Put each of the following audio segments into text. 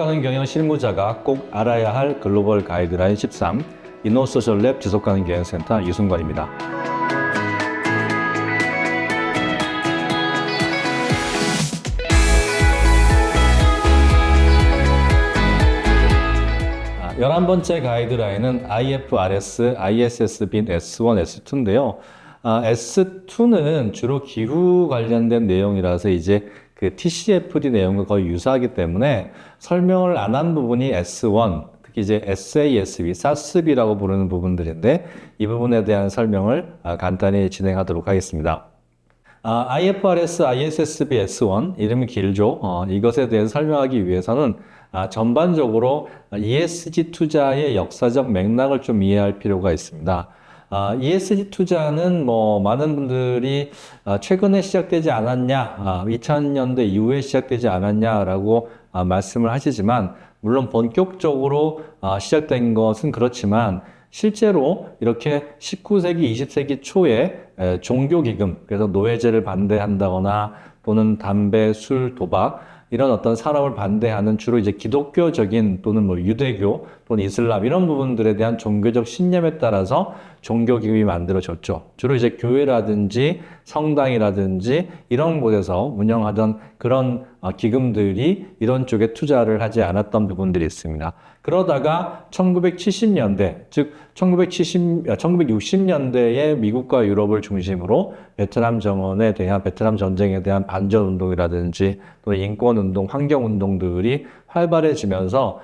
지속가능 경영 실무자가 꼭 알아야 할 글로벌 가이드라인 13 이노소셜랩 지속가능 경영센터 이순관입니다. 아, 11번째 가이드라인은 IFRS, ISSB S1, S2인데요. S2는 주로 기후 관련된 내용이라서 이제 그 TCFD 내용과 거의 유사하기 때문에 설명을 안 한 부분이 S1, 특히 이제 SASB, SASB라고 부르는 부분들인데 이 부분에 대한 설명을 간단히 진행하도록 하겠습니다. IFRS, ISSB S1 이름이 길죠. 이것에 대해서 설명하기 위해서는 전반적으로 ESG 투자의 역사적 맥락을 좀 이해할 필요가 있습니다. ESG 투자는 많은 분들이 최근에 시작되지 않았냐, 2000년대 이후에 시작되지 않았냐라고 말씀을 하시지만, 물론 본격적으로 시작된 것은 그렇지만, 실제로 이렇게 19세기, 20세기 초에 종교기금, 그래서 노예제를 반대한다거나 또는 담배, 술, 도박, 이런 어떤 산업을 반대하는 주로 이제 기독교적인 또는 유대교 또는 이슬람 이런 부분들에 대한 종교적 신념에 따라서 종교기금이 만들어졌죠. 주로 이제 교회라든지 성당이라든지 이런 곳에서 운영하던 그런 기금들이 이런 쪽에 투자를 하지 않았던 부분들이 있습니다. 그러다가 1970년대, 즉 1960년대에 미국과 유럽을 중심으로 베트남 전쟁에 대한 반전운동이라든지 또 인권운동, 환경운동들이 활발해지면서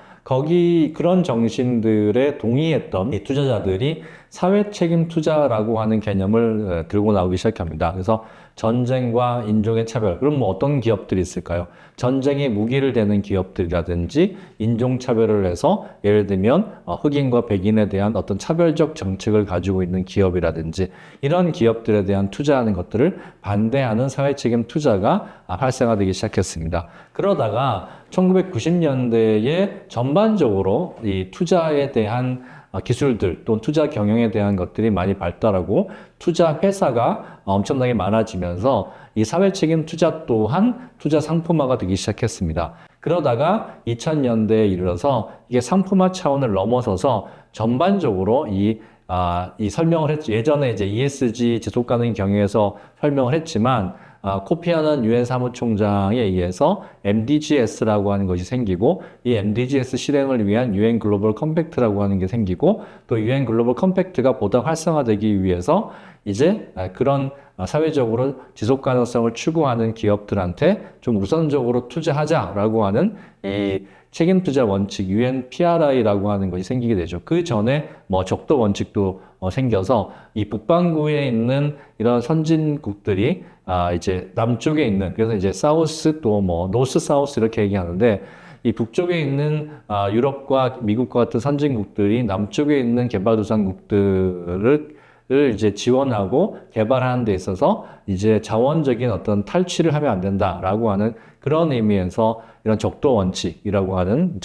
그런 정신들에 동의했던 이 투자자들이 사회책임 투자라고 하는 개념을 들고 나오기 시작합니다. 그래서 전쟁과 인종의 차별, 그럼 어떤 기업들이 있을까요? 전쟁에 무기를 대는 기업들이라든지 인종차별을 해서 예를 들면 흑인과 백인에 대한 어떤 차별적 정책을 가지고 있는 기업이라든지 이런 기업들에 대한 투자하는 것들을 반대하는 사회책임 투자가 활성화되기 시작했습니다. 그러다가 1990년대에 전반적으로 이 투자에 대한 기술들 또는 투자 경영에 대한 것들이 많이 발달하고 투자 회사가 엄청나게 많아지면서 이 사회책임 투자 또한 투자 상품화가 되기 시작했습니다. 그러다가 2000년대에 이르러서 이게 상품화 차원을 넘어서서 전반적으로 이 설명을 했죠. 예전에 이제 ESG 지속가능 경영에서 설명을 했지만 코피아난 유엔 사무총장에 의해서 MDGs라고 하는 것이 생기고 이 MDGs 실행을 위한 유엔 글로벌 컴팩트라고 하는 게 생기고 또 유엔 글로벌 컴팩트가 보다 활성화되기 위해서 이제 그런 사회적으로 지속 가능성을 추구하는 기업들한테 좀 우선적으로 투자하자라고 하는 이 책임 투자 원칙 UNPRI라고 하는 것이 생기게 되죠. 그 전에 적도 원칙도 생겨서 이 북반구에 있는 이런 선진국들이 이제 남쪽에 있는, 그래서 이제 사우스 또 노스 사우스 이렇게 얘기하는데 이 북쪽에 있는 유럽과 미국과 같은 선진국들이 남쪽에 있는 개발도상국들을 이제 지원하고 개발하는 데 있어서 이제 자원적인 어떤 탈취를 하면 안 된다라고 하는 그런 의미에서 이런 적도 원칙이라고 하는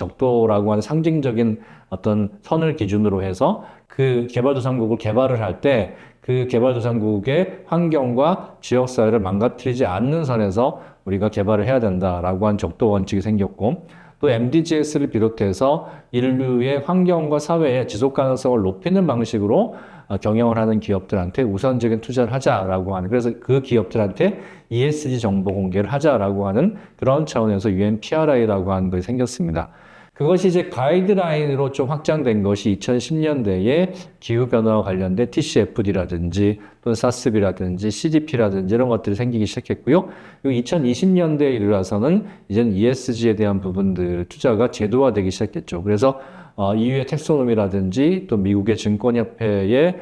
상징적인 어떤 선을 기준으로 해서 그 개발도상국을 개발을 할 때 그 개발도상국의 환경과 지역사회를 망가뜨리지 않는 선에서 우리가 개발을 해야 된다라고 한 적도 원칙이 생겼고, 또 MDGs를 비롯해서 인류의 환경과 사회의 지속 가능성을 높이는 방식으로 경영을 하는 기업들한테 우선적인 투자를 하자라고 하는, 그래서 그 기업들한테 ESG 정보 공개를 하자라고 하는 그런 차원에서 UNPRI라고 하는 것이 생겼습니다. 그것이 이제 가이드라인으로 좀 확장된 것이 2010년대에 기후변화와 관련된 TCFD라든지 또는 SASB라든지 CDP라든지 이런 것들이 생기기 시작했고요. 그리고 2020년대에 이르러서는 이제는 ESG에 대한 부분들 투자가 제도화되기 시작했죠. 그래서 EU의 텍소노미라든지 또 미국의 증권협회의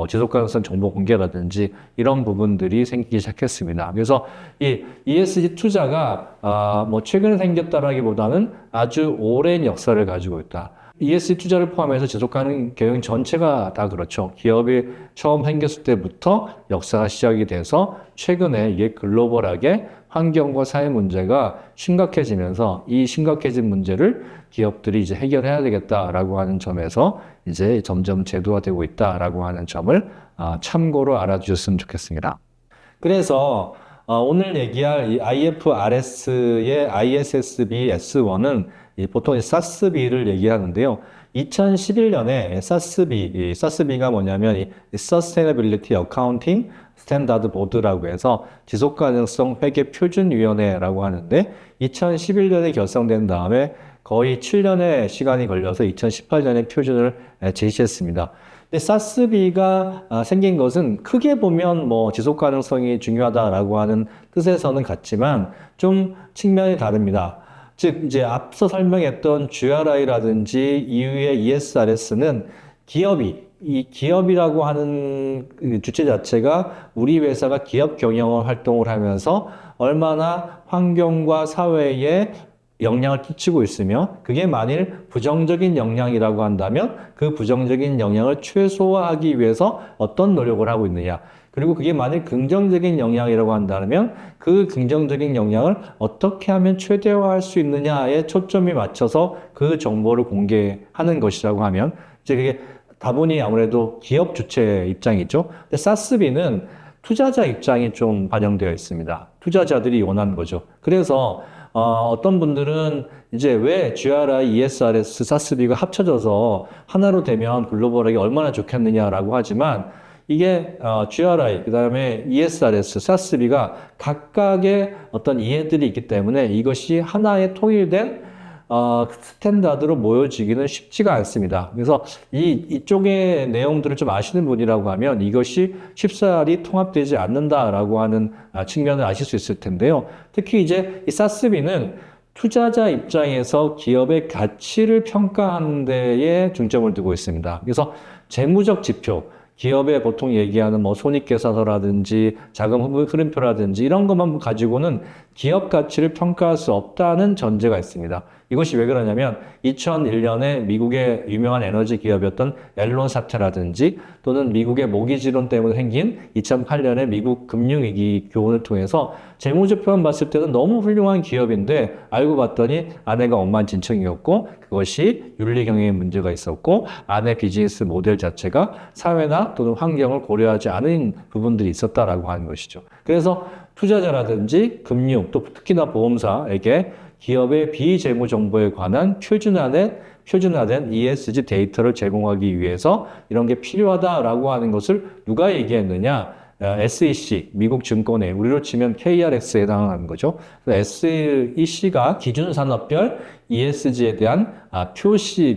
지속가능성 정보 공개라든지 이런 부분들이 생기기 시작했습니다. 그래서 이 ESG 투자가 최근에 생겼다라기보다는 아주 오랜 역사를 가지고 있다. ESG 투자를 포함해서 지속가능 경영 전체가 다 그렇죠. 기업이 처음 생겼을 때부터 역사가 시작이 돼서 최근에 이게 글로벌하게 환경과 사회 문제가 심각해지면서 이 심각해진 문제를 기업들이 이제 해결해야 되겠다라고 하는 점에서 이제 점점 제도화되고 있다라고 하는 점을 참고로 알아주셨으면 좋겠습니다. 그래서 오늘 얘기할 이 IFRS의 ISSB S1은 보통 SASB를 얘기하는데요. 2011년에 SASB, 이 SASB가 뭐냐면 이 Sustainability Accounting Standard Board라고 해서 지속가능성 회계 표준위원회라고 하는데 2011년에 결성된 다음에 거의 7년의 시간이 걸려서 2018년에 표준을 제시했습니다. 근데 사스비가 생긴 것은 크게 보면 뭐 지속 가능성이 중요하다라고 하는 뜻에서는 같지만 좀 측면이 다릅니다. 즉 이제 앞서 설명했던 GRI라든지 이후의 ESRS는 이 기업이라고 하는 그 주체 자체가 우리 회사가 기업 경영 활동을 하면서 얼마나 환경과 사회에 영향을 끼치고 있으며 그게 만일 부정적인 영향이라고 한다면 그 부정적인 영향을 최소화하기 위해서 어떤 노력을 하고 있느냐, 그리고 그게 만일 긍정적인 영향이라고 한다면 그 긍정적인 영향을 어떻게 하면 최대화할 수 있느냐에 초점이 맞춰서 그 정보를 공개하는 것이라고 하면 이제 그게 다분히 아무래도 기업 주체 입장이죠. 근데 사스비는 투자자 입장이 좀 반영되어 있습니다. 투자자들이 원하는 거죠. 그래서 어떤 분들은 이제 왜 GRI, ESRS, 사스비가 합쳐져서 하나로 되면 글로벌하게 얼마나 좋겠느냐라고 하지만 이게 GRI, 그 다음에 ESRS, 사스비가 각각의 어떤 이해들이 있기 때문에 이것이 하나의 통일된 스탠다드로 모여지기는 쉽지가 않습니다. 그래서 이쪽의 내용들을 좀 아시는 분이라고 하면 이것이 쉽사리 통합되지 않는다라고 하는 측면을 아실 수 있을 텐데요. 특히 이제 이 사스비는 투자자 입장에서 기업의 가치를 평가하는 데에 중점을 두고 있습니다. 그래서 재무적 지표, 기업에 보통 얘기하는 뭐 손익계산서라든지 자금 흐름표라든지 이런 것만 가지고는 기업 가치를 평가할 수 없다는 전제가 있습니다. 이것이 왜 그러냐면 2001년에 미국의 유명한 에너지 기업이었던 앨런 사태라든지 또는 미국의 모기지론 때문에 생긴 2008년에 미국 금융위기 교훈을 통해서 재무제표만 봤을 때는 너무 훌륭한 기업인데 알고 봤더니 안에가 엉망진창이었고 그것이 윤리경영에 문제가 있었고 안에 비즈니스 모델 자체가 사회나 또는 환경을 고려하지 않은 부분들이 있었다라고 하는 것이죠. 그래서 투자자라든지 금융 또 특히나 보험사에게 기업의 비재무 정보에 관한 표준화된 ESG 데이터를 제공하기 위해서 이런 게 필요하다라고 하는 것을 누가 얘기했느냐? SEC, 미국 증권회, 우리로 치면 KRX에 해당하는 거죠. SEC가 기준 산업별 ESG에 대한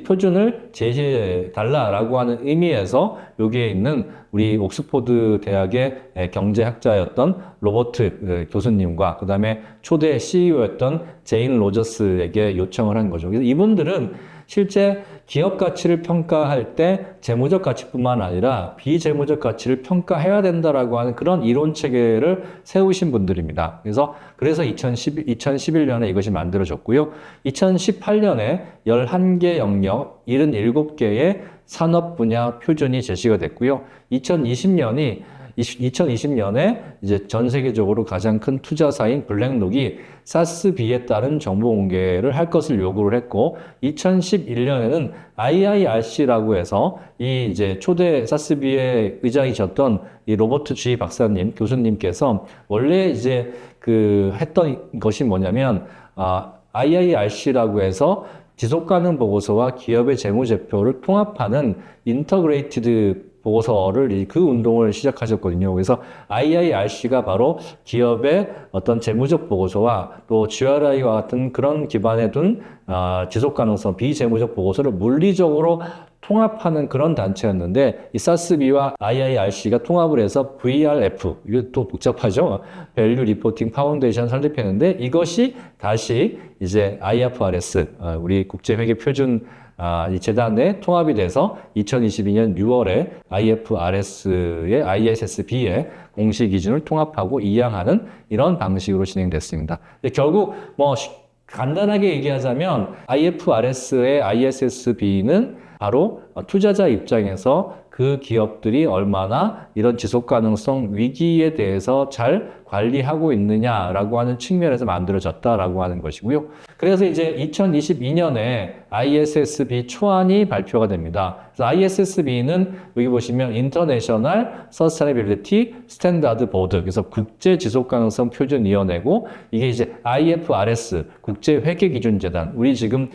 표준을 제시해달라라고 하는 의미에서 여기에 있는 우리 옥스포드 대학의 경제학자였던 로버트 교수님과 그 다음에 초대 CEO였던 제인 로저스에게 요청을 한 거죠. 그래서 이분들은 실제 기업 가치를 평가할 때 재무적 가치뿐만 아니라 비재무적 가치를 평가해야 된다라고 하는 그런 이론 체계를 세우신 분들입니다. 그래서 2011년에 이것이 만들어졌고요. 2018년에 11개 영역, 77개의 산업 분야 표준이 제시가 됐고요. 2020년에 이제 전 세계적으로 가장 큰 투자사인 블랙록이 사스비에 따른 정보 공개를 할 것을 요구를 했고, 2011년에는 IIRC라고 해서 이 이제 초대 사스비의 의장이셨던 이 로버트 G 박사님, 교수님께서 원래 이제 했던 것이 뭐냐면, IIRC라고 해서 지속가능 보고서와 기업의 재무제표를 통합하는 인터그레이티드 보고서를 그 운동을 시작하셨거든요. 그래서 IIRC가 바로 기업의 어떤 재무적 보고서와 또 GRI와 같은 그런 기반에 둔 지속가능성 비재무적 보고서를 물리적으로 통합하는 그런 단체였는데 이 사스비와 IIRC가 통합을 해서 VRF, 이거 또 복잡하죠. Value Reporting Foundation 설립했는데 이것이 다시 이제 IFRS, 우리 국제회계 표준 이 재단에 통합이 돼서 2022년 6월에 IFRS의 ISSB의 공시 기준을 통합하고 이양하는 이런 방식으로 진행됐습니다. 결국 뭐 간단하게 얘기하자면 IFRS의 ISSB는 바로 투자자 입장에서 그 기업들이 얼마나 이런 지속 가능성 위기에 대해서 잘 관리하고 있느냐라고 하는 측면에서 만들어졌다라고 하는 것이고요. 그래서 이제 2022년에 ISSB 초안이 발표가 됩니다. 그래서 ISSB는 여기 보시면 International Sustainability Standard Board, 그래서 국제 지속 가능성 표준 위원회고, 이게 이제 IFRS 국제 회계 기준 재단, 우리 지금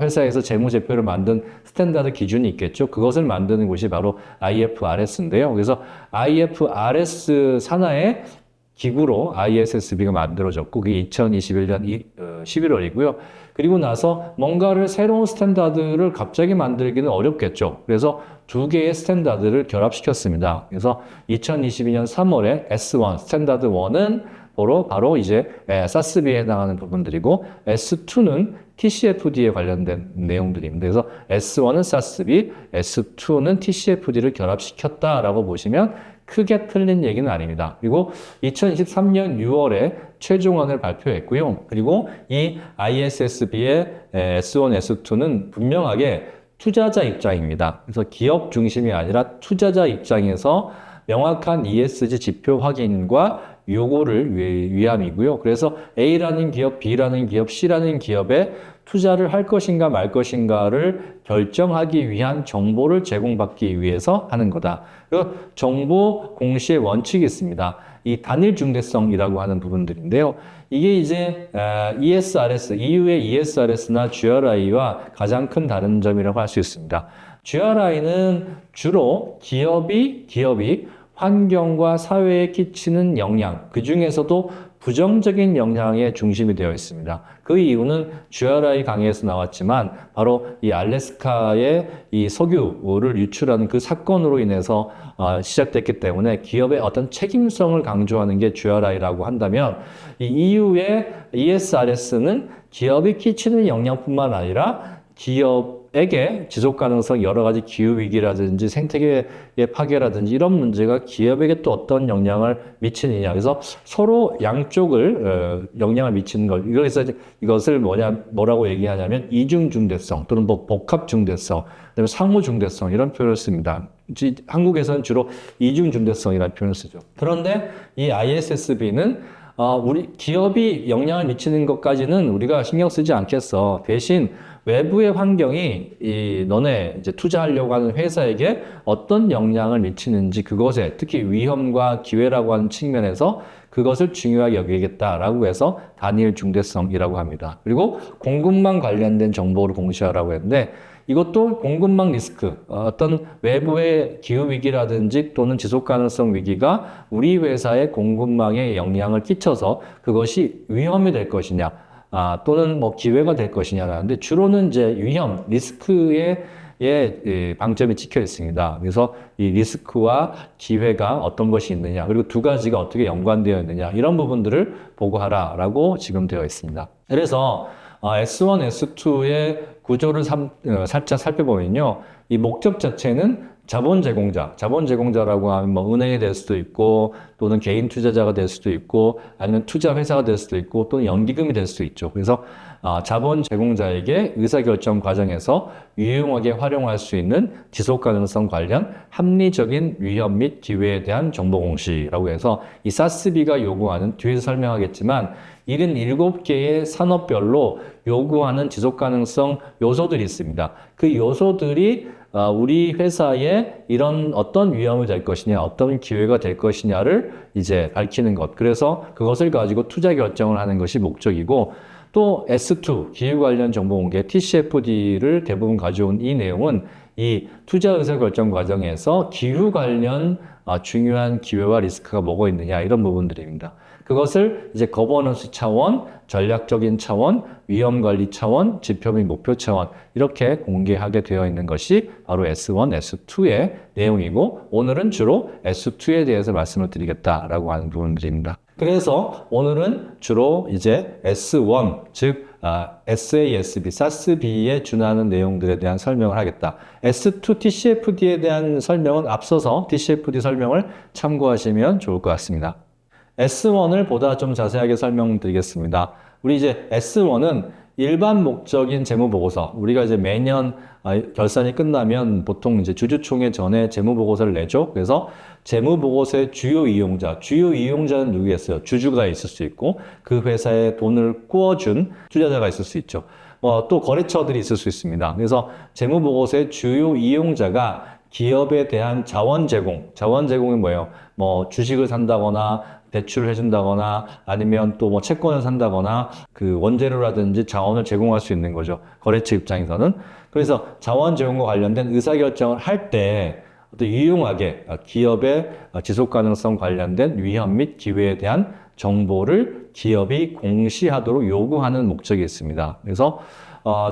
회사에서 재무제표를 만든 스탠다드 기준이 있겠죠. 그것을 만드는 곳이 바로 IFRS인데요. 그래서 IFRS 산하의 기구로 ISSB가 만들어졌고, 그게 2021년 11월이고요. 그리고 나서 뭔가를 새로운 스탠다드를 갑자기 만들기는 어렵겠죠. 그래서 두 개의 스탠다드를 결합시켰습니다. 그래서 2022년 3월에 S1, 스탠다드 1은 바로 이제 사스비에 해당하는 부분들이고, S2는 TCFD에 관련된 내용들입니다. 그래서 S1은 사스비, S2는 TCFD를 결합시켰다라고 보시면 크게 틀린 얘기는 아닙니다. 그리고 2023년 6월에 최종안을 발표했고요. 그리고 이 ISSB의 S1, S2는 분명하게 투자자 입장입니다. 그래서 기업 중심이 아니라 투자자 입장에서 명확한 ESG 지표 확인과 요구를 위함이고요. 그래서 A라는 기업, B라는 기업, C라는 기업에 투자를 할 것인가 말 것인가를 결정하기 위한 정보를 제공받기 위해서 하는 거다. 그리고 정보 공시의 원칙이 있습니다. 이 단일 중대성이라고 하는 부분들인데요. 이게 이제 ESRS, EU의 ESRS나 GRI와 가장 큰 다른 점이라고 할 수 있습니다. GRI는 주로 기업이 환경과 사회에 끼치는 영향, 그 중에서도 부정적인 영향에 중심이 되어 있습니다. 그 이유는 GRI 강의에서 나왔지만 바로 이 알래스카의 이 석유를 유출하는 그 사건으로 인해서 시작됐기 때문에 기업의 어떤 책임성을 강조하는 게 GRI라고 한다면, 이 EU의 ESRS는 기업이 끼치는 영향뿐만 아니라 기업에게 지속가능성 여러 가지 기후위기라든지 생태계의 파괴라든지 이런 문제가 기업에게 또 어떤 영향을 미치느냐. 그래서 서로 양쪽을 영향을 미치는 걸, 그래서 이것을 뭐라고 얘기하냐면 이중중대성 또는 뭐 복합중대성, 그다음에 상호중대성 이런 표현을 씁니다. 한국에서는 주로 이중중대성이라는 표현을 쓰죠. 그런데 이 ISSB는 우리 기업이 영향을 미치는 것까지는 우리가 신경 쓰지 않겠어. 대신 외부의 환경이 너네 이제 투자하려고 하는 회사에게 어떤 영향을 미치는지, 그것에 특히 위험과 기회라고 하는 측면에서 그것을 중요하게 여기겠다라고 해서 단일 중대성이라고 합니다. 그리고 공급망 관련된 정보를 공시하라고 했는데, 이것도 공급망 리스크, 어떤 외부의 기후위기라든지 또는 지속가능성 위기가 우리 회사의 공급망에 영향을 끼쳐서 그것이 위험이 될 것이냐, 또는 뭐 기회가 될 것이냐라는데, 주로는 이제 위험, 리스크에 방점이 찍혀 있습니다. 그래서 이 리스크와 기회가 어떤 것이 있느냐, 그리고 두 가지가 어떻게 연관되어 있느냐, 이런 부분들을 보고하라라고 지금 되어 있습니다. 그래서 S1, S2의 구조를 살짝 살펴보면요, 이 목적 자체는 자본 제공자라고 하면 뭐 은행이 될 수도 있고, 또는 개인 투자자가 될 수도 있고, 아니면 투자 회사가 될 수도 있고, 또는 연기금이 될 수도 있죠. 그래서 자본 제공자에게 의사결정 과정에서 유용하게 활용할 수 있는 지속가능성 관련 합리적인 위험 및 기회에 대한 정보 공시라고 해서, 이 사스비가 요구하는, 뒤에서 설명하겠지만 77개의 산업별로 요구하는 지속가능성 요소들이 있습니다. 그 요소들이 우리 회사에 이런 어떤 위험이 될 것이냐, 어떤 기회가 될 것이냐를 이제 밝히는 것. 그래서 그것을 가지고 투자 결정을 하는 것이 목적이고, 또 S2, 기후 관련 정보 공개, TCFD를 대부분 가져온 이 내용은 이 투자 의사 결정 과정에서 기후 관련 중요한 기회와 리스크가 뭐가 있느냐, 이런 부분들입니다. 그것을 이제 거버넌스 차원, 전략적인 차원, 위험 관리 차원, 지표 및 목표 차원, 이렇게 공개하게 되어 있는 것이 바로 S1, S2의 내용이고, 오늘은 주로 S2에 대해서 말씀을 드리겠다라고 하는 부분들입니다. 그래서 오늘은 주로 이제 S1, 즉 SASB, 사스비에 준하는 내용들에 대한 설명을 하겠다. S2 TCFD에 대한 설명은 앞서서 TCFD 설명을 참고하시면 좋을 것 같습니다. S1을 보다 좀 자세하게 설명드리겠습니다. 우리 이제 S1은 일반 목적인 재무보고서, 우리가 이제 매년 결산이 끝나면 보통 이제 주주총회 전에 재무보고서를 내죠. 그래서 재무보고서의 주요 이용자는 누구겠어요? 주주가 있을 수 있고, 그 회사에 돈을 꾸어준 투자자가 있을 수 있죠. 또 거래처들이 있을 수 있습니다. 그래서 재무보고서의 주요 이용자가 기업에 대한 자원 제공이 뭐예요? 주식을 산다거나 대출을 해준다거나 아니면 또 채권을 산다거나 그 원재료라든지 자원을 제공할 수 있는 거죠. 거래처 입장에서는. 그래서 자원 제공과 관련된 의사결정을 할 때 어떤 유용하게 기업의 지속 가능성 관련된 위험 및 기회에 대한 정보를 기업이 공시하도록 요구하는 목적이 있습니다. 그래서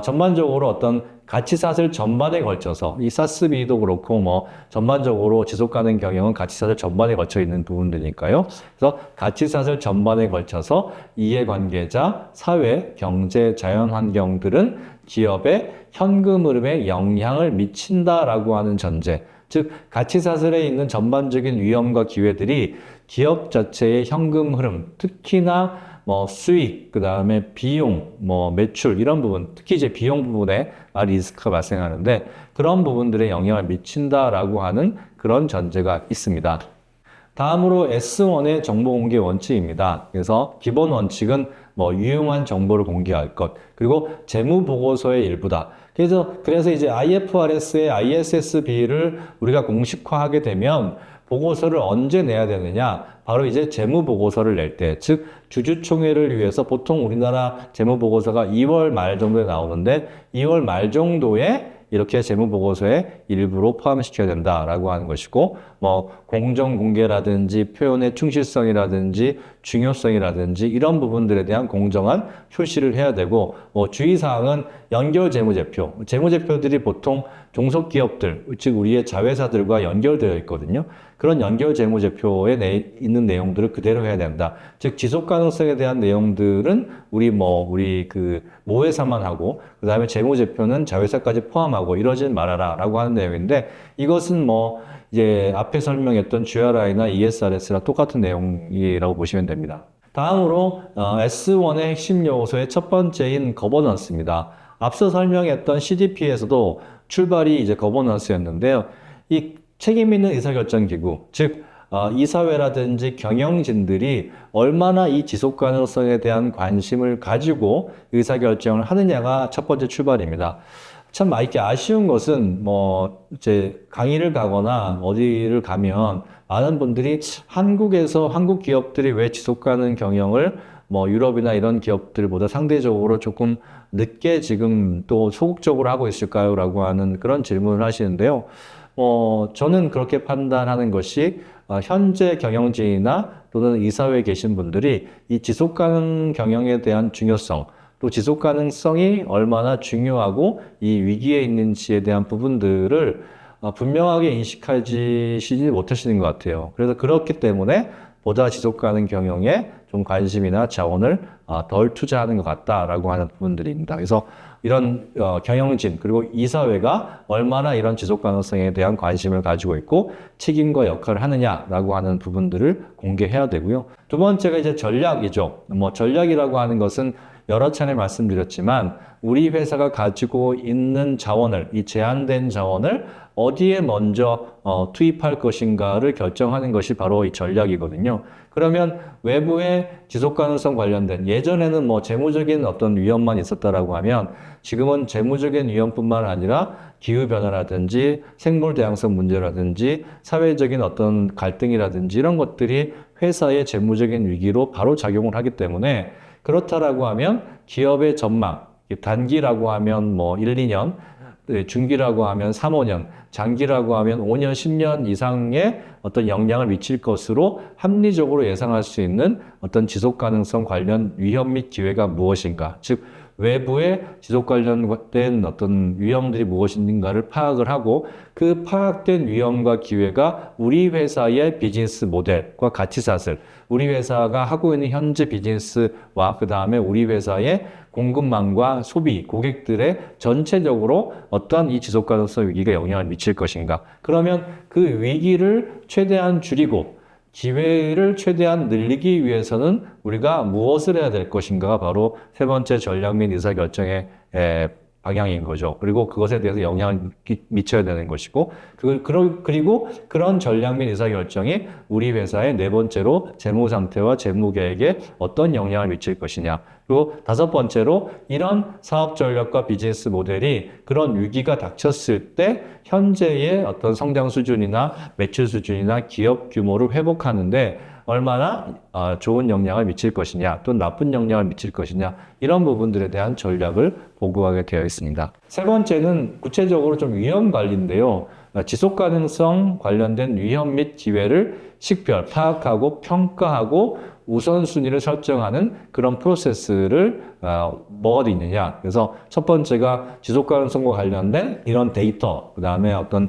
전반적으로 어떤 가치사슬 전반에 걸쳐서 이 사스비도 그렇고 전반적으로 지속가능 경영은 가치사슬 전반에 걸쳐 있는 부분들이니까요. 그래서 가치사슬 전반에 걸쳐서 이해관계자, 사회, 경제, 자연환경들은 기업의 현금 흐름에 영향을 미친다라고 하는 전제. 즉 가치사슬에 있는 전반적인 위험과 기회들이 기업 자체의 현금 흐름, 특히나 수익, 그 다음에 비용, 매출, 이런 부분, 특히 이제 비용 부분에 리스크가 발생하는데 그런 부분들에 영향을 미친다라고 하는 그런 전제가 있습니다. 다음으로 S1의 정보 공개 원칙입니다. 그래서 기본 원칙은 유용한 정보를 공개할 것, 그리고 재무 보고서의 일부다. 그래서 이제 IFRS의 ISSB를 우리가 공식화하게 되면 보고서를 언제 내야 되느냐? 바로 이제 재무보고서를 낼 때, 즉 주주총회를 위해서 보통 우리나라 재무보고서가 2월 말 정도에 나오는데 2월 말 정도에 이렇게 재무보고서에 일부로 포함시켜야 된다라고 하는 것이고, 공정 공개라든지 표현의 충실성이라든지 중요성이라든지 이런 부분들에 대한 공정한 표시를 해야 되고, 주의사항은 연결 재무제표. 재무제표들이 보통 종속기업들, 즉 우리의 자회사들과 연결되어 있거든요. 그런 연결 재무제표에 있는 내용들을 그대로 해야 된다. 즉 지속 가능성에 대한 내용들은 우리 그 모회사만 하고, 그 다음에 재무제표는 자회사까지 포함하고 이러진 말아라라고 하는 내용인데, 이것은 이제 앞에 설명했던 GRI나 ESRS랑 똑같은 내용이라고 보시면 됩니다. 다음으로 S1의 핵심 요소의 첫 번째인 거버넌스입니다. 앞서 설명했던 CDP에서도 출발이 이제 거버넌스였는데요. 이 책임 있는 의사결정 기구, 즉 이사회라든지 경영진들이 얼마나 이 지속 가능성에 대한 관심을 가지고 의사결정을 하느냐가 첫 번째 출발입니다. 참 이렇게 아쉬운 것은 이제 강의를 가거나 어디를 가면 많은 분들이 한국 기업들이 왜 지속 가능 경영을 유럽이나 이런 기업들보다 상대적으로 조금 늦게 지금 또 소극적으로 하고 있을까요? 라고 하는 그런 질문을 하시는데요. 저는 그렇게 판단하는 것이 현재 경영진이나 또는 이사회에 계신 분들이 이 지속 가능 경영에 대한 중요성, 또 지속 가능성이 얼마나 중요하고 이 위기에 있는지에 대한 부분들을 분명하게 인식하시지 못하시는 것 같아요. 그래서 그렇기 때문에 보다 지속 가능 경영에 좀 관심이나 자원을 덜 투자하는 것 같다라고 하는 부분들입니다. 그래서 이런 경영진 그리고 이사회가 얼마나 이런 지속 가능성에 대한 관심을 가지고 있고 책임과 역할을 하느냐라고 하는 부분들을 공개해야 되고요. 두 번째가 이제 전략이죠. 전략이라고 하는 것은 여러 차례 말씀드렸지만 우리 회사가 가지고 있는 자원을, 이 제한된 자원을 어디에 먼저 투입할 것인가를 결정하는 것이 바로 이 전략이거든요. 그러면 외부의 지속 가능성 관련된, 예전에는 재무적인 어떤 위험만 있었다라고 하면 지금은 재무적인 위험뿐만 아니라 기후변화라든지 생물 다양성 문제라든지 사회적인 어떤 갈등이라든지 이런 것들이 회사의 재무적인 위기로 바로 작용을 하기 때문에, 그렇다라고 하면 기업의 전망, 단기라고 하면 1, 2년, 중기라고 하면 3, 5년, 장기라고 하면 5년, 10년 이상의 어떤 영향을 미칠 것으로 합리적으로 예상할 수 있는 어떤 지속 가능성 관련 위험 및 기회가 무엇인가, 즉 외부의 지속 관련된 어떤 위험들이 무엇인가를 파악을 하고 그 파악된 위험과 기회가 우리 회사의 비즈니스 모델과 가치사슬, 우리 회사가 하고 있는 현재 비즈니스와 그 다음에 우리 회사의 공급망과 소비, 고객들의 전체적으로 어떠한 이 지속가능성 위기가 영향을 미칠 것인가. 그러면 그 위기를 최대한 줄이고 기회를 최대한 늘리기 위해서는 우리가 무엇을 해야 될 것인가가 바로 세 번째 전략 및 의사결정의 방향인 거죠. 그리고 그것에 대해서 영향을 미쳐야 되는 것이고, 그리고 그런 전략 및 의사결정이 우리 회사의 네 번째로 재무 상태와 재무 계획에 어떤 영향을 미칠 것이냐. 그리고 다섯 번째로 이런 사업 전략과 비즈니스 모델이 그런 위기가 닥쳤을 때 현재의 어떤 성장 수준이나 매출 수준이나 기업 규모를 회복하는데 얼마나 좋은 영향을 미칠 것이냐, 또 나쁜 영향을 미칠 것이냐, 이런 부분들에 대한 전략을 보고하게 되어 있습니다. 세 번째는 구체적으로 좀 위험 관리인데요. 지속 가능성 관련된 위험 및 기회를 식별, 파악하고 평가하고 우선순위를 설정하는 그런 프로세스를 뭐가 있느냐. 그래서 첫 번째가 지속 가능성과 관련된 이런 데이터, 그 다음에 어떤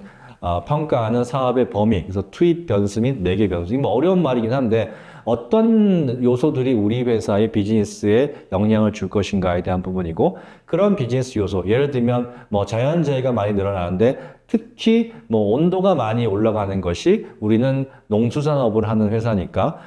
평가하는 사업의 범위, 그래서 투입 변수 및 매개 변수. 이거 뭐 어려운 말이긴 한데 어떤 요소들이 우리 회사의 비즈니스에 영향을 줄 것인가에 대한 부분이고, 그런 비즈니스 요소, 예를 들면 뭐 자연재해가 많이 늘어나는데 특히 뭐 온도가 많이 올라가는 것이, 우리는 농수산업을 하는 회사니까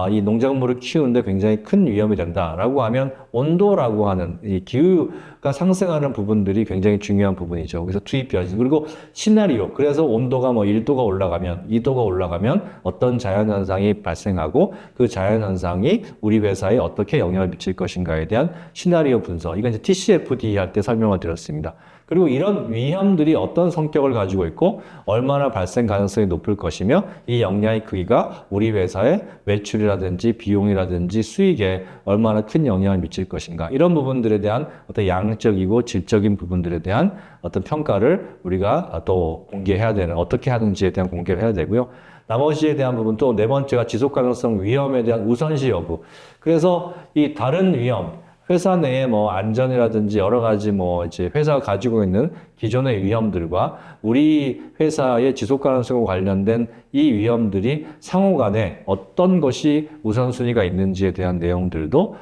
이 농작물을 키우는데 굉장히 큰 위험이 된다라고 하면 온도라고 하는 이 기후가 상승하는 부분들이 굉장히 중요한 부분이죠. 그래서 투입 변수, 그리고 시나리오, 그래서 온도가 뭐 1도가 올라가면 2도가 올라가면 어떤 자연현상이 발생하고 그 자연현상이 우리 회사에 어떻게 영향을 미칠 것인가에 대한 시나리오 분석, 이건 이제 TCFD 할 때 설명을 드렸습니다. 그리고 이런 위험들이 어떤 성격을 가지고 있고 얼마나 발생 가능성이 높을 것이며 이 영향의 크기가 우리 회사의 매출이라든지 비용이라든지 수익에 얼마나 큰 영향을 미칠 것인가, 이런 부분들에 대한 어떤 양적이고 질적인 부분들에 대한 어떤 평가를 우리가 또 공개해야 되는, 어떻게 하는지에 대한 공개를 해야 되고요. 나머지에 대한 부분, 또 네 번째가 지속 가능성 위험에 대한 우선시 여부. 그래서 이 다른 위험, 회사 내에 뭐 안전이라든지 여러 가지 뭐 이제 회사가 가지고 있는 기존의 위험들과 우리 회사의 지속 가능성과 관련된 이 위험들이 상호 간에 어떤 것이 우선순위가 있는지에 대한 내용들도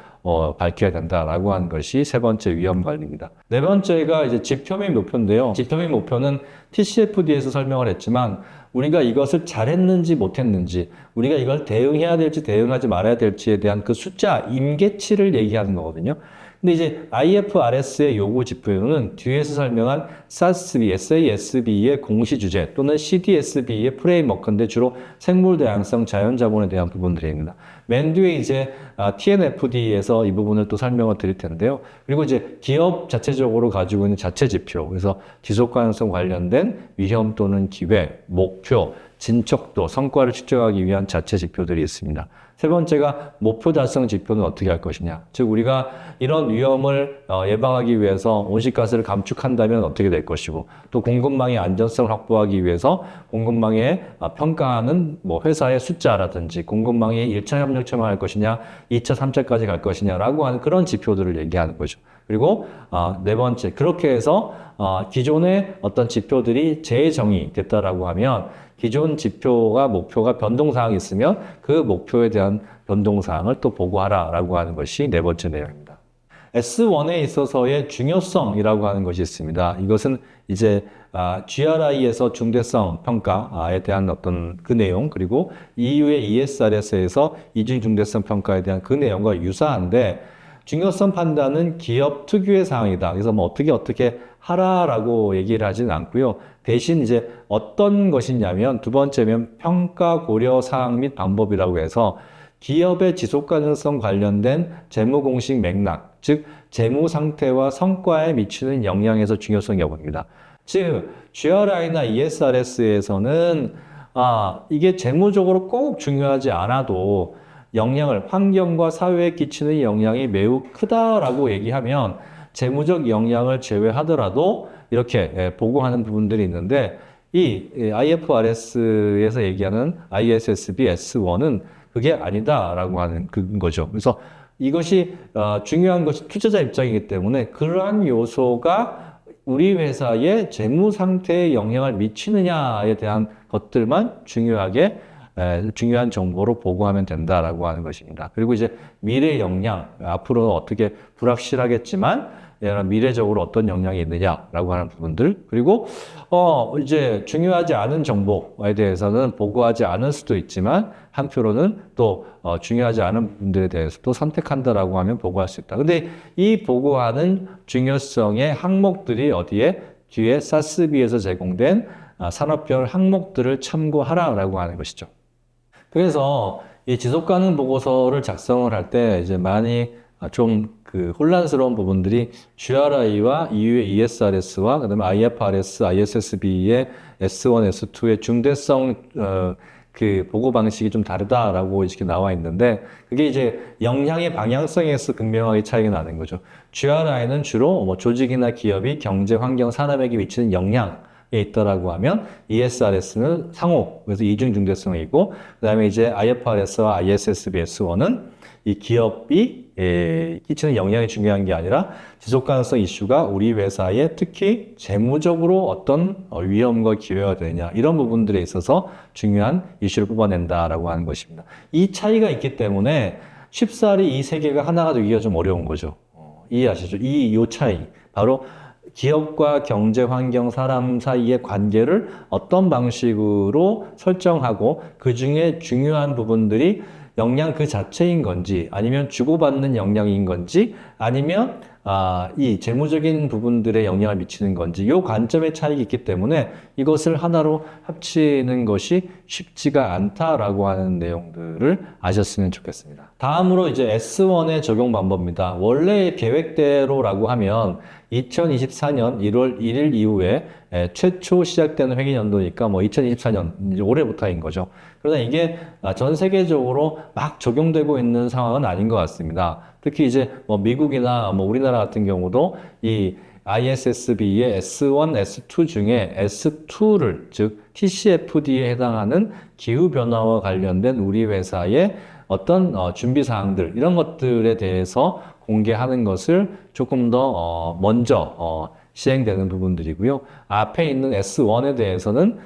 밝혀야 된다라고 하는 것이 세 번째 위험 관리입니다. 네 번째가 이제 지표 및 목표인데요. 지표 및 목표는 TCFD에서 설명을 했지만 우리가 이것을 잘했는지 못했는지, 우리가 이걸 대응해야 될지 대응하지 말아야 될지에 대한 그 숫자, 임계치를 얘기하는 거거든요. 근데 이제 IFRS의 요구 지표는 뒤에서 설명한 SASB, SASB의 공시 주제 또는 CDSB의 프레임워크인데 주로 생물 다양성, 자연 자본에 대한 부분들입니다. 맨 뒤에 이제 TNFD에서 이 부분을 또 설명을 드릴 텐데요. 그리고 이제 기업 자체적으로 가지고 있는 자체 지표, 그래서 지속 가능성 관련된 위험 또는 기회, 목표, 진척도, 성과를 측정하기 위한 자체 지표들이 있습니다. 세 번째가 목표 달성 지표는 어떻게 할 것이냐. 즉 우리가 이런 위험을 예방하기 위해서 온실가스를 감축한다면 어떻게 될 것이고, 또 공급망의 안전성을 확보하기 위해서 공급망에 평가하는 뭐 회사의 숫자라든지 공급망이 1차 협력처럼 할 것이냐, 2차, 3차까지 갈 것이냐라고 하는 그런 지표들을 얘기하는 거죠. 그리고 네 번째, 그렇게 해서 기존의 어떤 지표들이 재정의됐다라고 하면 기존 지표가 목표가 변동사항이 있으면 그 목표에 대한 변동사항을 또 보고하라라고 하는 것이 네 번째 내용입니다. S1에 있어서의 중요성이라고 하는 것이 있습니다. 이것은 이제 GRI에서 중대성 평가에 대한 어떤 그 내용, 그리고 EU의 ESRS에서 이중 중대성 평가에 대한 그 내용과 유사한데, 중요성 판단은 기업 특유의 사항이다. 그래서 뭐 어떻게 하라라고 얘기를 하지는 않고요. 대신 이제 어떤 것이냐면, 두 번째면 평가 고려 사항 및 방법이라고 해서 기업의 지속 가능성 관련된 재무 공식 맥락, 즉 재무 상태와 성과에 미치는 영향에서 중요성 여부입니다. 즉 GRI나 ESRS에서는 이게 재무적으로 꼭 중요하지 않아도 영향을, 환경과 사회에 끼치는 영향이 매우 크다라고 얘기하면 재무적 영향을 제외하더라도 이렇게 보고하는 부분들이 있는데, 이 IFRS에서 얘기하는 ISSB S1은 그게 아니다라고 하는 거죠. 그래서 이것이 중요한 것이 투자자 입장이기 때문에 그러한 요소가 우리 회사의 재무 상태에 영향을 미치느냐에 대한 것들만 중요한 정보로 보고하면 된다라고 하는 것입니다. 그리고 이제 미래 영향, 앞으로 어떻게 불확실하겠지만 미래적으로 어떤 영향이 있느냐라고 하는 부분들. 그리고 이제 중요하지 않은 정보에 대해서는 보고하지 않을 수도 있지만 한편으로는 또 중요하지 않은 부분들에 대해서도 선택한다라고 하면 보고할 수 있다. 근데 이 보고하는 중요성의 항목들이 어디에 뒤에 사스비에서 제공된 산업별 항목들을 참고하라라고 하는 것이죠. 그래서 이 지속 가능 보고서를 작성을 할 때 이제 많이 좀 그 혼란스러운 부분들이 GRI와 EU의 ESRS와 그다음에 IFRS, ISSB의 S1, S2의 중대성 그 보고 방식이 좀 다르다라고 이렇게 나와 있는데 그게 이제 영향의 방향성에서 극명하게 차이가 나는 거죠. GRI는 주로 뭐 조직이나 기업이 경제, 환경, 산업에게 미치는 영향 에 있다라고 하면 ESRS는 상호, 그래서 이중 중대성이고 그다음에 이제 IFRS와 ISSB S1은 이 기업이 끼치는 영향이 중요한 게 아니라 지속 가능성 이슈가 우리 회사에 특히 재무적으로 어떤 위험과 기회가 되느냐 이런 부분들에 있어서 중요한 이슈를 뽑아낸다라고 하는 것입니다. 이 차이가 있기 때문에 쉽사리 이 세 개가 하나가 되기가 좀 어려운 거죠. 이해하시죠? 요 차이 바로 기업과 경제, 환경, 사람 사이의 관계를 어떤 방식으로 설정하고 그 중에 중요한 부분들이 영향 그 자체인 건지 아니면 주고받는 영향인 건지 아니면 이 재무적인 부분들에 영향을 미치는 건지 이 관점의 차이가 있기 때문에 이것을 하나로 합치는 것이 쉽지가 않다라고 하는 내용들을 아셨으면 좋겠습니다. 다음으로 이제 S1의 적용 방법입니다. 원래 계획대로라고 하면 2024년 1월 1일 이후에 최초 시작되는 회계연도니까 뭐 2024년 이제 올해부터인 거죠. 그러나 이게 전 세계적으로 막 적용되고 있는 상황은 아닌 것 같습니다. 특히 이제 뭐 미국이나 뭐 우리나라 같은 경우도 이 ISSB의 S1, S2 중에 S2를 즉 TCFD에 해당하는 기후변화와 관련된 우리 회사의 어떤 준비 사항들 이런 것들에 대해서 공개하는 것을 조금 더 먼저 시행되는 부분들이고요. 앞에 있는 S1에 대해서는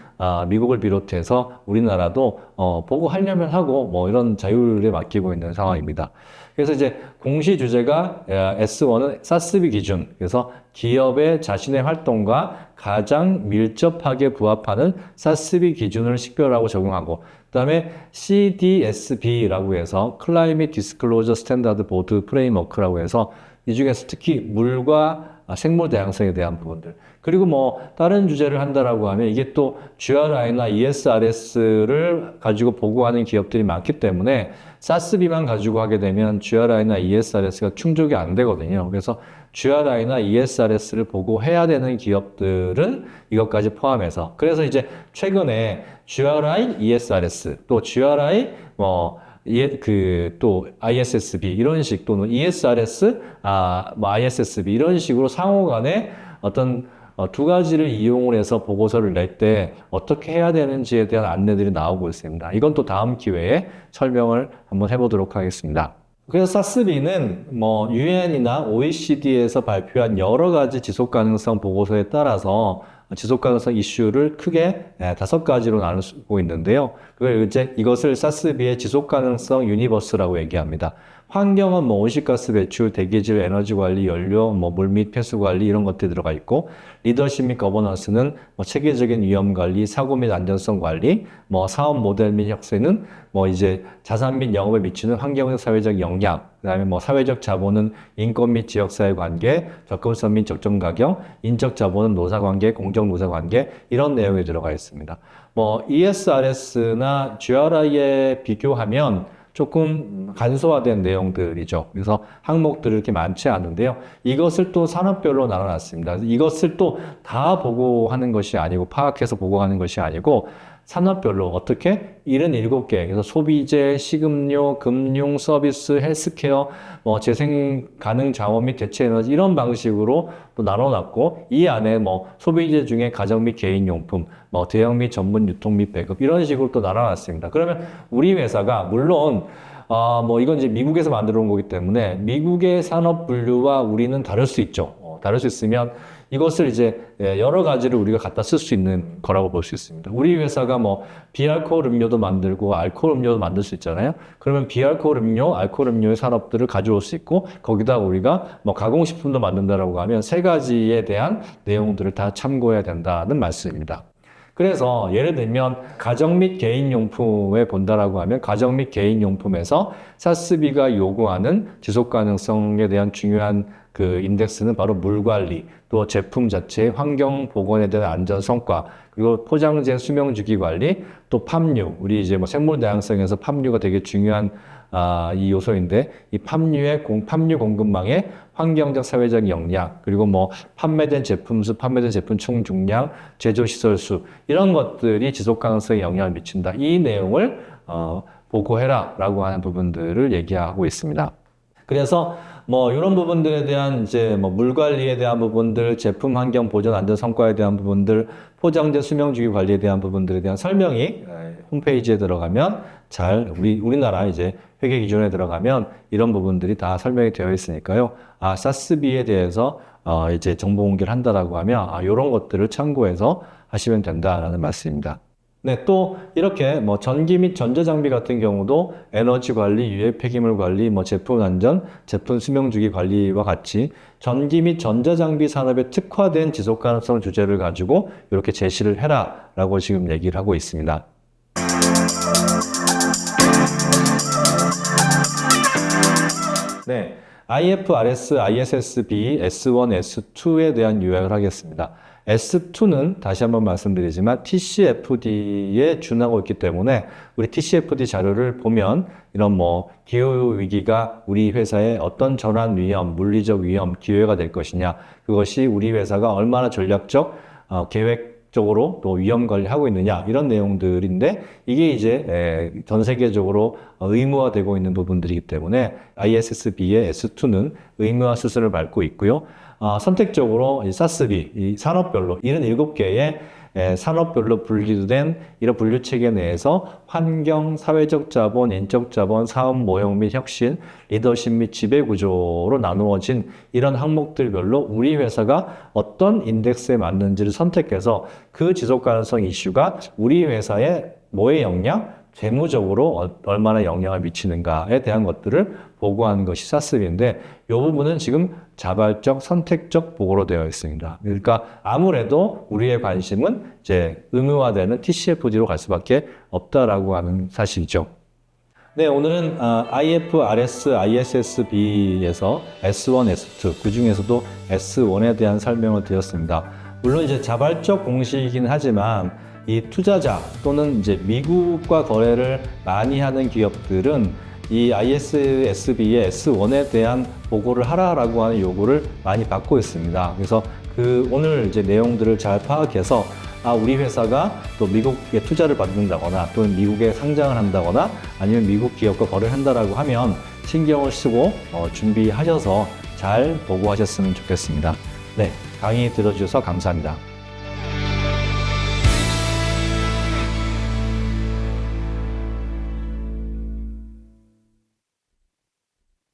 미국을 비롯해서 우리나라도 보고하려면 하고 뭐 이런 자율에 맡기고 있는 상황입니다. 그래서 이제 공시 주제가 S1은 사스비 기준, 그래서 기업의 자신의 활동과 가장 밀접하게 부합하는 사스비 기준을 식별하고 적용하고 그다음에 CDSB라고 해서 Climate Disclosure Standard Board Framework라고 해서 이 중에서 특히 물과 생물 다양성에 대한 부분들 그리고 뭐 다른 주제를 한다라고 하면 이게 또 GRI나 ESRS를 가지고 보고하는 기업들이 많기 때문에 사스비만 가지고 하게 되면 GRI나 ESRS가 충족이 안 되거든요. 그래서 GRI나 ESRS를 보고해야 되는 기업들은 이것까지 포함해서 그래서 이제 최근에 GRI, ESRS 또 GRI 또 ISSB 이런 식 또는 ESRS, ISSB 이런 식으로 상호 간에 어떤 두 가지를 이용을 해서 보고서를 낼 때 어떻게 해야 되는지에 대한 안내들이 나오고 있습니다. 이건 또 다음 기회에 설명을 한번 해보도록 하겠습니다. 그래서 사스비는 뭐 UN이나 OECD에서 발표한 여러 가지 지속 가능성 보고서에 따라서 지속 가능성 이슈를 크게 5가지로 나누고 있는데요. 이것을 사스비의 지속 가능성 유니버스라고 얘기합니다. 환경은 뭐 온실가스 배출, 대기질, 에너지 관리, 연료, 뭐 물 및 폐수 관리 이런 것들이 들어가 있고 리더십 및 거버넌스는 뭐 체계적인 위험 관리, 사고 및 안전성 관리, 뭐 사업 모델 및 혁신은 뭐 이제 자산 및 영업에 미치는 환경적 사회적 영향, 그다음에 뭐 사회적 자본은 인권 및 지역사회 관계, 접근성 및 적정 가격, 인적 자본은 노사 관계, 공정 노사 관계 이런 내용이 들어가 있습니다. 뭐 ESRS나 GRI에 비교하면 조금 간소화된 내용들이죠. 그래서 항목들이 이렇게 많지 않은데요. 이것을 또 산업별로 나눠놨습니다. 이것을 또 다 보고하는 것이 아니고 파악해서 보고하는 것이 아니고 산업별로 어떻게 77개 그래서 소비재, 식음료, 금융, 서비스, 헬스케어, 뭐 재생 가능 자원 및 대체 에너지 이런 방식으로 또 나눠놨고 이 안에 뭐 소비재 중에 가정 및 개인 용품, 뭐 대형 및 전문 유통 및 배급 이런 식으로 또 나눠놨습니다. 그러면 우리 회사가 물론 뭐 이건 이제 미국에서 만들어 온 거기 때문에 미국의 산업 분류와 우리는 다를 수 있죠. 다를 수 있으면 이것을 이제 여러 가지를 우리가 갖다 쓸 수 있는 거라고 볼 수 있습니다. 우리 회사가 뭐 비알코올 음료도 만들고 알코올 음료도 만들 수 있잖아요. 그러면 비알코올 음료, 알코올 음료의 산업들을 가져올 수 있고 거기다 우리가 뭐 가공식품도 만든다라고 하면 세 가지에 대한 내용들을 다 참고해야 된다는 말씀입니다. 그래서 예를 들면 가정 및 개인용품에 본다라고 하면 가정 및 개인용품에서 사스비가 요구하는 지속 가능성에 대한 중요한 그 인덱스는 바로 물 관리, 또 제품 자체의 환경 보건에 대한 안전 성과, 그리고 포장재 수명 주기 관리, 또 팜유, 우리 이제 뭐 생물 다양성에서 팜유가 되게 중요한 이 요소인데 이 팜유 공급망의 환경적 사회적 역량, 그리고 뭐 판매된 제품 수, 판매된 제품 총 중량, 제조 시설 수, 이런 것들이 지속 가능성에 영향을 미친다. 이 내용을 보고해라라고 하는 부분들을 얘기하고 있습니다. 그래서 뭐 이런 부분들에 대한 이제 뭐 물 관리에 대한 부분들, 제품 환경 보존 안전 성과에 대한 부분들, 포장재 수명 주기 관리에 대한 부분들에 대한 설명이 홈페이지에 들어가면 우리나라 이제 회계 기준에 들어가면 이런 부분들이 다 설명이 되어 있으니까요. 사스비에 대해서 이제 정보 공개를 한다라고 하면 이런 것들을 참고해서 하시면 된다라는 말씀입니다. 네, 또 이렇게 뭐 전기 및 전자장비 같은 경우도 에너지 관리, 유해 폐기물 관리, 뭐 제품 안전, 제품 수명 주기 관리와 같이 전기 및 전자장비 산업에 특화된 지속 가능성 주제를 가지고 이렇게 제시를 해라라고 지금 얘기를 하고 있습니다. 네, IFRS, ISSB, S1, S2에 대한 요약을 하겠습니다. S2는 다시 한번 말씀드리지만 TCFD에 준하고 있기 때문에 우리 TCFD 자료를 보면 이런 뭐 기후위기가 우리 회사에 어떤 전환 위험, 물리적 위험, 기회가 될 것이냐, 그것이 우리 회사가 얼마나 전략적 계획적으로 또 위험 관리하고 있느냐, 이런 내용들인데 이게 이제 전 세계적으로 의무화되고 있는 부분들이기 때문에 ISSB의 S2는 의무화 수순을 밟고 있고요. 선택적으로 이 사스비, 이 산업별로 77개의 산업별로 분류된 이런 분류 체계 내에서 환경, 사회적 자본, 인적 자본, 사업 모형 및 혁신, 리더십 및 지배 구조로 나누어진 이런 항목들별로 우리 회사가 어떤 인덱스에 맞는지를 선택해서 그 지속 가능성 이슈가 우리 회사의 뭐의 영향, 재무적으로 얼마나 영향을 미치는가에 대한 것들을 보고하는 것이 사스비인데 이 부분은 지금 자발적, 선택적 보고로 되어 있습니다. 그러니까 아무래도 우리의 관심은 이제 의무화되는 TCFD로 갈 수밖에 없다라고 하는 사실이죠. 네, 오늘은 IFRS, ISSB에서 S1, S2, 그 중에서도 S1에 대한 설명을 드렸습니다. 물론 이제 자발적 공시이긴 하지만 이 투자자 또는 이제 미국과 거래를 많이 하는 기업들은 이 ISSB의 S1에 대한 보고를 하라라고 하는 요구를 많이 받고 있습니다. 그래서 오늘 이제 내용들을 잘 파악해서 우리 회사가 또 미국에 투자를 받는다거나 또는 미국에 상장을 한다거나 아니면 미국 기업과 거래를 한다라고 하면 신경을 쓰고 준비하셔서 잘 보고하셨으면 좋겠습니다. 네, 강의 들어주셔서 감사합니다.